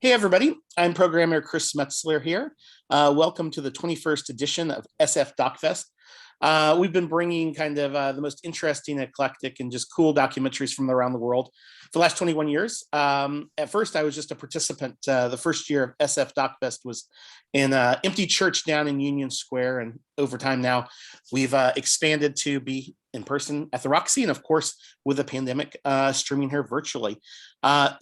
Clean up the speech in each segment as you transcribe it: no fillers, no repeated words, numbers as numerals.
Hey everybody, I'm programmer Chris Metzler here. Welcome to the 21st edition of SF DocFest. We've been bringing kind of the most interesting, eclectic, and just cool documentaries from around the world for the last 21 years. At first, I was just a participant. The first year of SF DocFest was in an empty church down in Union Square, and over time now, we've expanded to be in person at the Roxy, and of course, with the pandemic, streaming here virtually.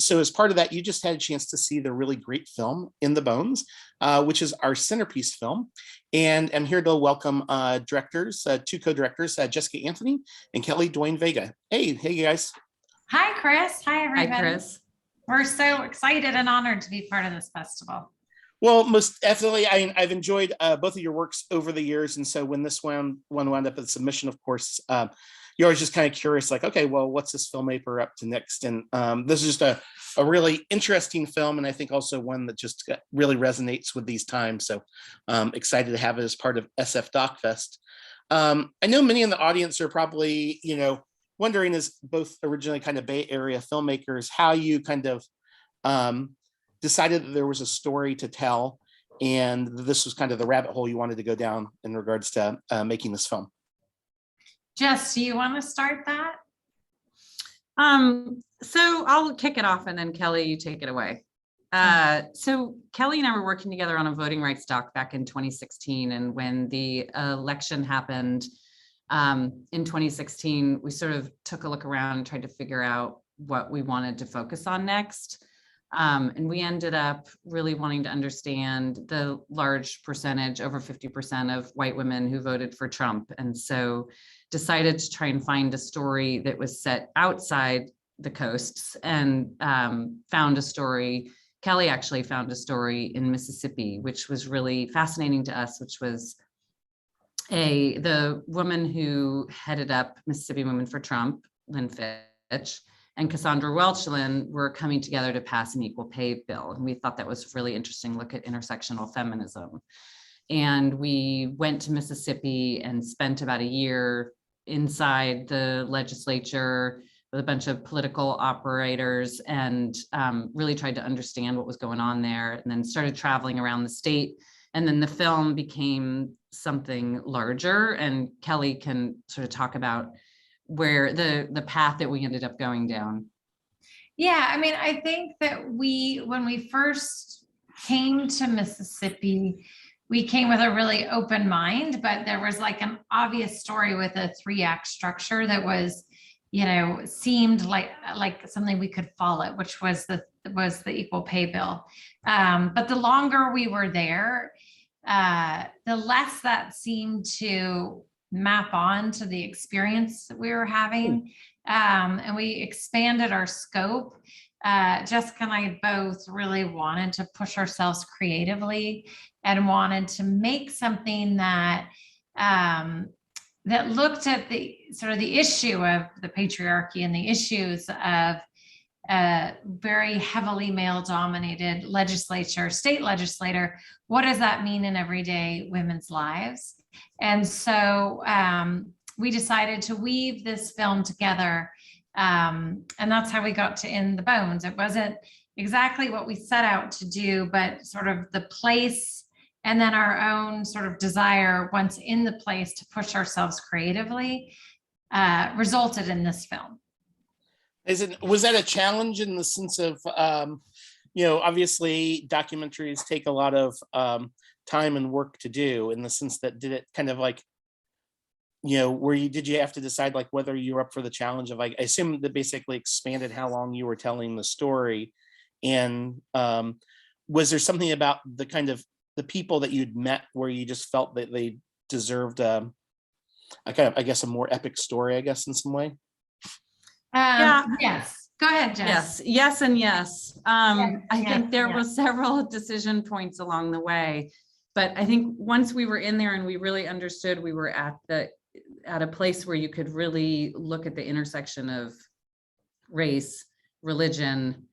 So as part of that, you just had a chance to see the really great film In the Bones, which is our centerpiece film. And I'm here to welcome directors, two co-directors, Jessica Anthony and Kelly Dwayne Vega. Hey guys. Hi, Chris. Hi, everybody. Hi, Chris. We're so excited and honored to be part of this festival. Well, most definitely, I've enjoyed both of your works over the years. And so when this one wound up at submission, of course, you're always just kind of curious, like, okay, well, what's this filmmaker up to next? And this is just a really interesting film. And I think also one that just really resonates with these times. So excited to have it as part of SF DocFest. I know many in the audience are probably, wondering, as both originally kind of Bay Area filmmakers, how you kind of decided that there was a story to tell, and this was kind of the rabbit hole you wanted to go down in regards to making this film. Jess, do you want to start that? So I'll kick it off and then Kelly, you take it away. So Kelly and I were working together on a voting rights doc back in 2016. And when the election happened in 2016, we sort of took a look around and tried to figure out what we wanted to focus on next. And we ended up really wanting to understand the large percentage, over 50% of white women who voted for Trump. And so decided to try and find a story that was set outside the coasts, and found a story. Kelly actually found a story in Mississippi, which was really fascinating to us, which was the woman who headed up Mississippi Women for Trump, Lynn Fitch, and Cassandra Welchlin were coming together to pass an equal pay bill. And we thought that was a really interesting look at intersectional feminism. And we went to Mississippi and spent about a year inside the legislature with a bunch of political operators, and really tried to understand what was going on there, and then started traveling around the state. And then the film became something larger, and Kelly can sort of talk about where the path that we ended up going down. Yeah, I mean, I think that when we first came to Mississippi, we came with a really open mind, but there was like an obvious story with a 3-act structure that was, seemed like something we could follow, which was the equal pay bill. But the longer we were there, the less that seemed to map on to the experience that we were having. And we expanded our scope. Jessica and I both really wanted to push ourselves creatively and wanted to make something that that looked at the sort of the issue of the patriarchy and the issues of very heavily male-dominated state legislator. What does that mean in everyday women's lives? And so we decided to weave this film together. And that's how we got to In the Bones. It wasn't exactly what we set out to do, but sort of the place and then our own sort of desire once in the place to push ourselves creatively resulted in this film. Was that a challenge in the sense of, obviously documentaries take a lot of time and work to do, in the sense that, did it kind of like, did you have to decide like whether you were up for the challenge of, like, I assume that basically expanded how long you were telling the story, and was there something about the kind of the people that you'd met where you just felt that they deserved a kind of, I guess, a more epic story, I guess, in some way? Yeah. Yes. Go ahead, Jess. Yes, and yes. I think there yeah. were several decision points along the way, but I think once we were in there and we really understood, we were at a place where you could really look at the intersection of race, religion,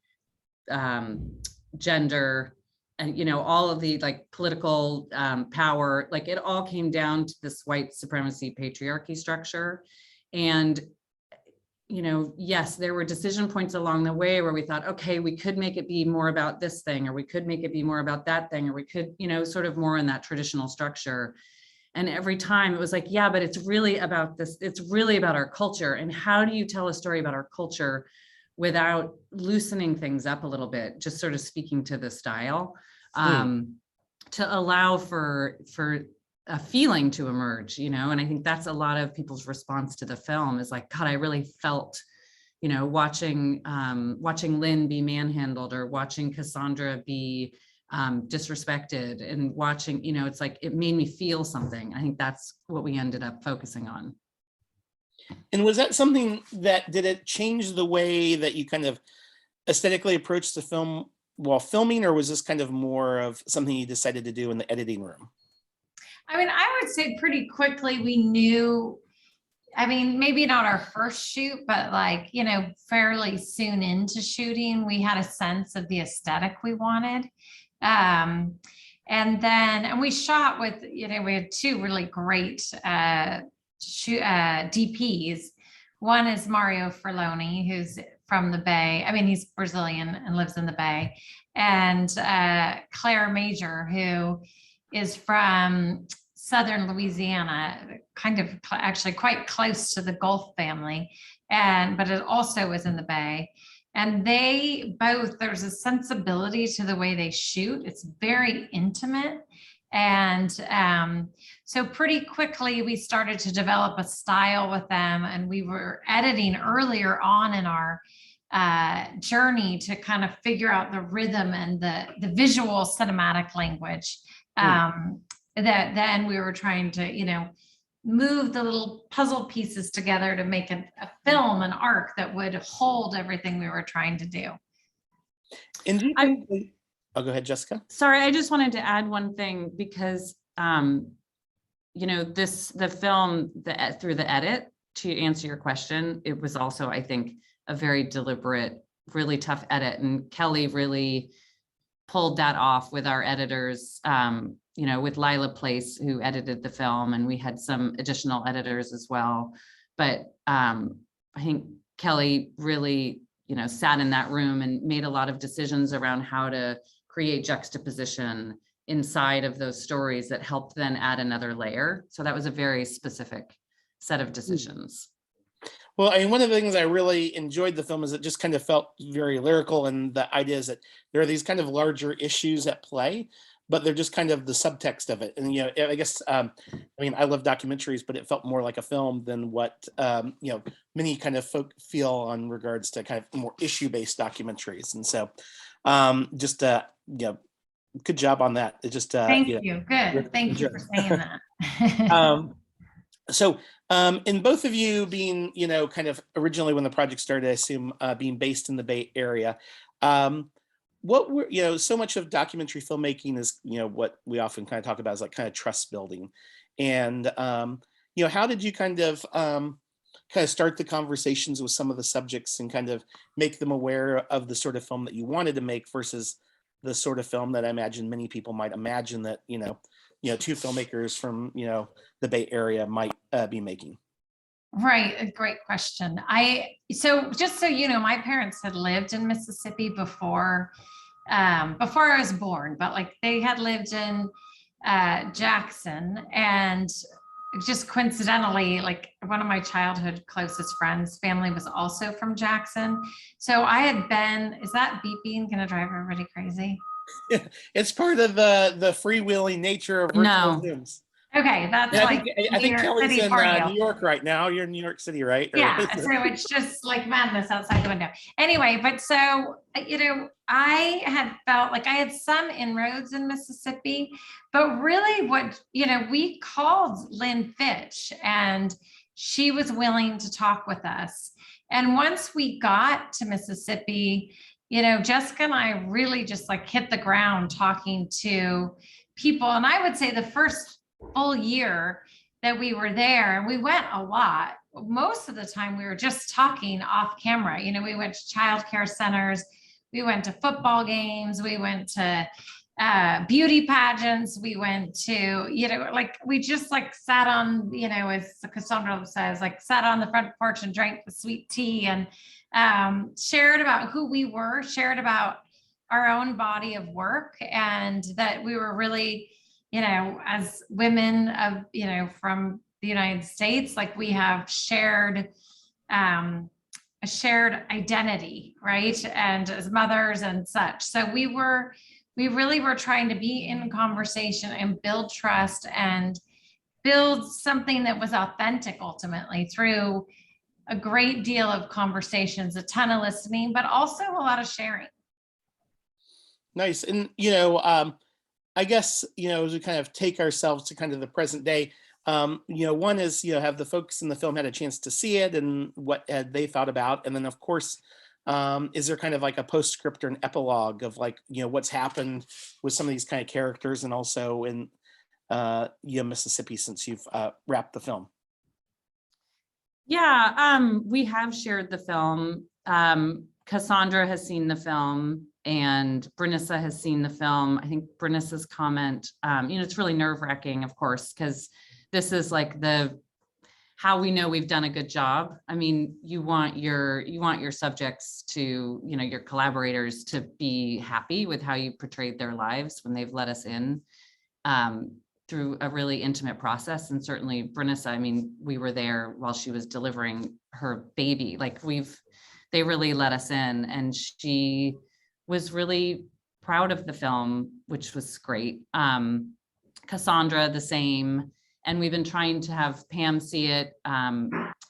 gender, and all of the like political power. Like, it all came down to this white supremacy patriarchy structure. And yes, there were decision points along the way where we thought, okay, we could make it be more about this thing, or we could make it be more about that thing, or we could, sort of more in that traditional structure. And every time it was like, yeah, but it's really about this. It's really about our culture. And how do you tell a story about our culture without loosening things up a little bit, just sort of speaking to the style, to allow for a feeling to emerge, and I think that's a lot of people's response to the film is like, God, I really felt, watching Lynn be manhandled, or watching Cassandra be disrespected, and watching, it's like, it made me feel something. I think that's what we ended up focusing on. And was that something that, did it change the way that you kind of aesthetically approached the film while filming, or was this kind of more of something you decided to do in the editing room? I mean, I would say pretty quickly we knew, I mean, maybe not our first shoot, but like, fairly soon into shooting, we had a sense of the aesthetic we wanted. And we shot with, we had two really great DPs. One is Mario Ferloni, who's from the Bay. I mean, he's Brazilian and lives in the Bay. And Claire Major, who is from Southern Louisiana, kind of actually quite close to the Gulf family, but it also is in the Bay. And they both, there's a sensibility to the way they shoot. It's very intimate. And so pretty quickly we started to develop a style with them, and we were editing earlier on in our journey to kind of figure out the rhythm and the visual cinematic language. That then we were trying to, move the little puzzle pieces together to make a film, an arc that would hold everything we were trying to do. And do you think, oh, go ahead, Jessica. Sorry, I just wanted to add one thing, because, the film, through the edit, to answer your question, it was also, I think, a very deliberate, really tough edit. And Kelly really pulled that off with our editors, with Lila Place, who edited the film, and we had some additional editors as well. But I think Kelly really, sat in that room and made a lot of decisions around how to create juxtaposition inside of those stories that helped then add another layer. So that was a very specific set of decisions. Well, I mean, one of the things I really enjoyed the film is it just kind of felt very lyrical, and the idea is that there are these kind of larger issues at play, but they're just kind of the subtext of it. And, I guess, I mean, I love documentaries, but it felt more like a film than what, many kind of folk feel on regards to kind of more issue-based documentaries. And so just, good job on that. It just, Thank you. Good. Thank you for saying that. So in both of you being, kind of originally when the project started, I assume being based in the Bay Area, what were, so much of documentary filmmaking is, what we often kind of talk about is like kind of trust building. And, how did you kind of start the conversations with some of the subjects and kind of make them aware of the sort of film that you wanted to make versus the sort of film that I imagine many people might imagine that, two filmmakers from, the Bay Area might be making? Right. A great question. So just so you know, my parents had lived in Mississippi before I was born, but like they had lived in Jackson, and just coincidentally, like one of my childhood closest friends' family was also from Jackson. So I had been, is that beeping gonna drive everybody crazy? It's part of the freewheeling nature of virtual Zooms. Okay, that's Yeah, like I think Kelly's in New New York right now. You're in New York City, right? Yeah, so it's just like madness outside the window. Anyway, but so, I had felt like I had some inroads in Mississippi, but really what, we called Lynn Fitch, and she was willing to talk with us. And once we got to Mississippi, Jessica and I really just like hit the ground talking to people. And I would say the first full year that we were there, and we went a lot, most of the time we were just talking off camera. We went to childcare centers, we went to football games, we went to beauty pageants. We went to, like we just like sat on, as Cassandra says, like sat on the front porch and drank the sweet tea and shared about who we were, shared about our own body of work, and that we were really, as women of, from the United States, like we have shared a shared identity, right? And as mothers and such. So we really were trying to be in conversation and build trust and build something that was authentic ultimately through a great deal of conversations, a ton of listening, but also a lot of sharing. Nice. And, I guess, as we kind of take ourselves to kind of the present day, one is, have the folks in the film had a chance to see it and what had they thought about? And then of course, is there kind of like a postscript or an epilogue of like, what's happened with some of these kind of characters and also in, Mississippi since you've wrapped the film? Yeah, we have shared the film. Cassandra has seen the film and Brynissa has seen the film. I think Brynissa's comment, it's really nerve-wracking, of course, because this is like how we know we've done a good job. I mean, you want your subjects to, your collaborators to be happy with how you portrayed their lives when they've let us in through a really intimate process. And certainly Brynissa, I mean, we were there while she was delivering her baby. Like they really let us in, and she was really proud of the film, which was great. Cassandra, the same. And we've been trying to have Pam see it.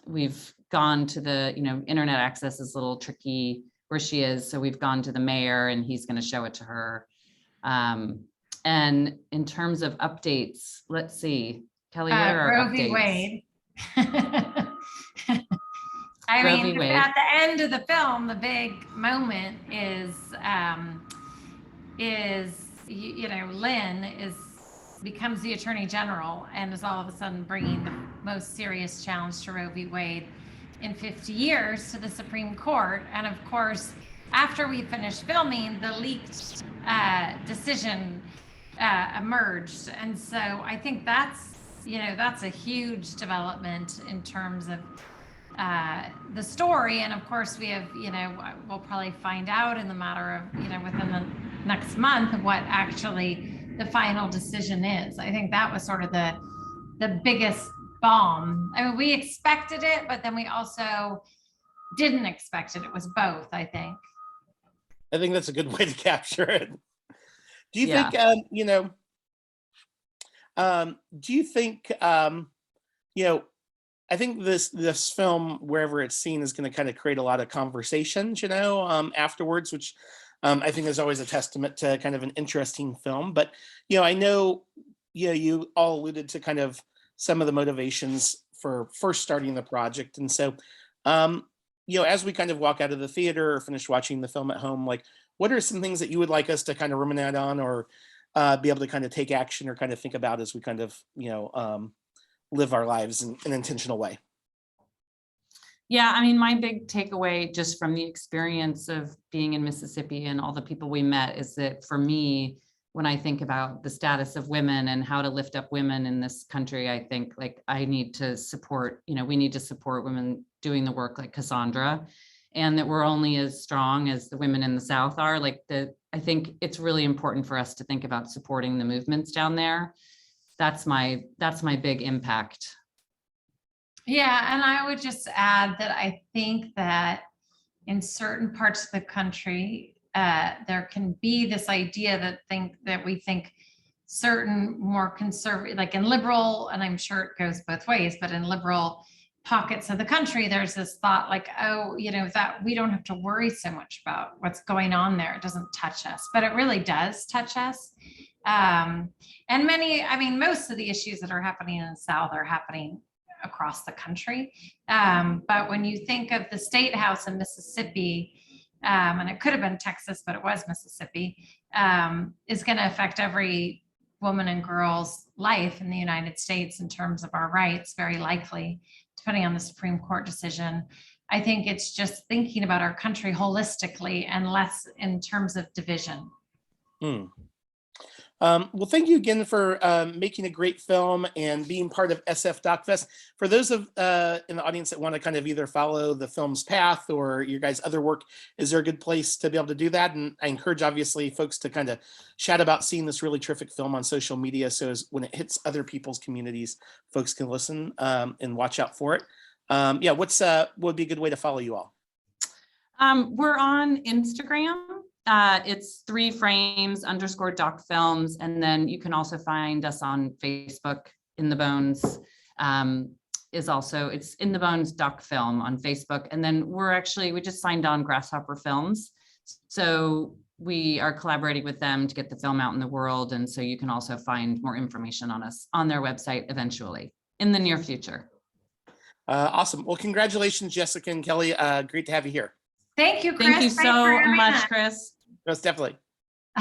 We've gone to the, internet access is a little tricky where she is. So we've gone to the mayor and he's going to show it to her. And in terms of updates, let's see, Kelly, what are our Roe v. updates? Wade. Roe v. Wade. At the end of the film, the big moment is Lynn becomes the Attorney General and is all of a sudden bringing the most serious challenge to Roe v. Wade in 50 years to the Supreme Court. And of course, after we finished filming, the leaked decision emerged. And so I think that's a huge development in terms of the story. And of course, we have, we'll probably find out in the matter of, within the next month what actually the final decision is. I think that was sort of the biggest bomb. I mean, we expected it, but then we also didn't expect it. It was both, I think. I think that's a good way to capture it. Do you think, do you think, I think this film, wherever it's seen, is going to kind of create a lot of conversations, afterwards, which I think is always a testament to kind of an interesting film. But, I know, you all alluded to kind of some of the motivations for first starting the project. And so, as we kind of walk out of the theater or finish watching the film at home, like, what are some things that you would like us to kind of ruminate on or be able to kind of take action or kind of think about as we kind of, live our lives in an intentional way? Yeah, I mean, my big takeaway just from the experience of being in Mississippi and all the people we met is that for me, when I think about the status of women and how to lift up women in this country, I think like I need to support, we need to support women doing the work like Cassandra, and that we're only as strong as the women in the South are. I think it's really important for us to think about supporting the movements down there. That's my big impact. Yeah, and I would just add that I think that in certain parts of the country, there can be this idea that we think certain more conservative, like in liberal, and I'm sure it goes both ways, but in liberal pockets of the country, there's this thought like, oh, that we don't have to worry so much about what's going on there. It doesn't touch us, but it really does touch us. And most of the issues that are happening in the South are happening across the country. But when you think of the State House in Mississippi, and it could have been Texas, but it was Mississippi, is going to affect every woman and girl's life in the United States in terms of our rights, very likely, depending on the Supreme Court decision. I think it's just thinking about our country holistically and less in terms of division. Well, thank you again for making a great film and being part of SF DocFest. For those of in the audience that want to kind of either follow the film's path or your guys' other work, is there a good place to be able to do that? And I encourage, obviously, folks to kind of chat about seeing this really terrific film on social media, so as when it hits other people's communities, folks can listen and watch out for it. Yeah, what would be a good way to follow you all? We're on Instagram. It's 3frames_doc films. And then you can also find us on Facebook. In the Bones is also, it's In the Bones doc film on Facebook. And then we just signed on Grasshopper Films. So we are collaborating with them to get the film out in the world. And so you can also find more information on us on their website eventually in the near future. Awesome. Well, congratulations, Jessica and Kelly. Great to have you here. Thank you, Chris. Thank you Thanks for so having much, us. Chris. Most definitely.